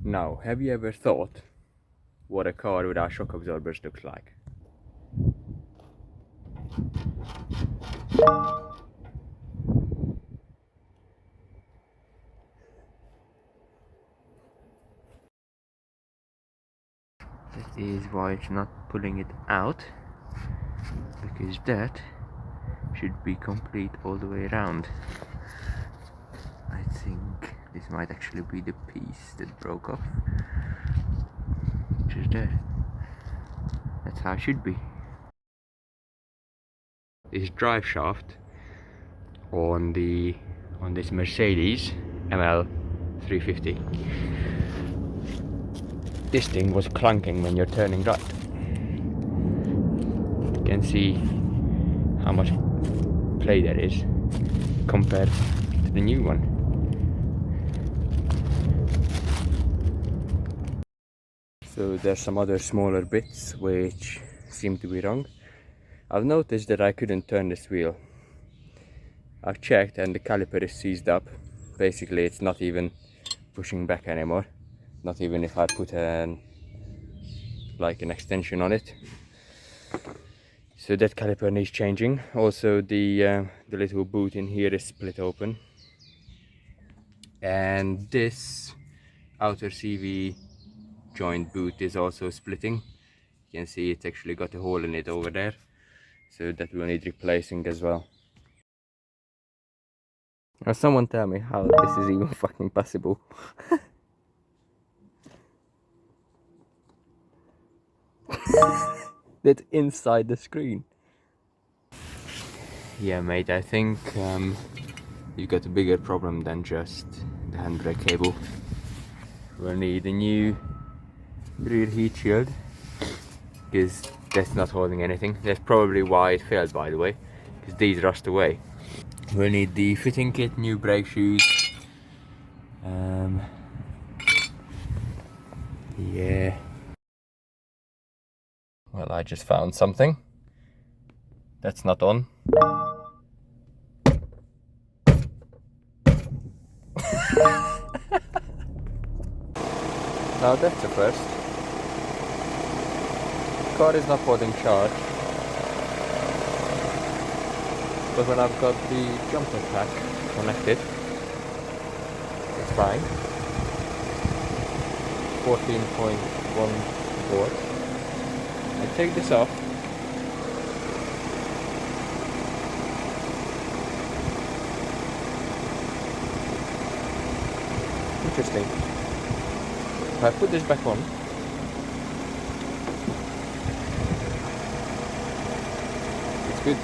Now, have you ever thought what a car without shock absorbers looks like? That is why it's not pulling it out, because that should be complete all the way around. I think this might actually be the piece that broke off, which is there. That's how it should be. This drive shaft on this Mercedes ML 350. This thing was clunking when you're turning right. You can see how much play there is compared to the new one. So there's some other smaller bits which seem to be wrong. I've noticed that I couldn't turn this wheel. I've checked and the caliper is seized up. Basically it's not even pushing back anymore. Not even if I put an extension on it. So that caliper needs changing. Also the little boot in here is split open. And this outer CV joint boot is also splitting. You can see it's actually got a hole in it over there. So that will need replacing as well. Now someone tell me how this is even fucking possible. That's inside the screen. Yeah mate, I think you've got a bigger problem than just the handbrake cable. We'll need a new rear heat shield, because that's not holding anything. That's probably why it failed, by the way, because these rust away. We'll need the fitting kit, new brake shoes. Yeah. Well, I just found something that's not on. Now that's a first. The car is not holding charge, but when I've got the jumper pack connected, it's fine. 14.1 volts. I take this off. Interesting. If I put this back on, it's good.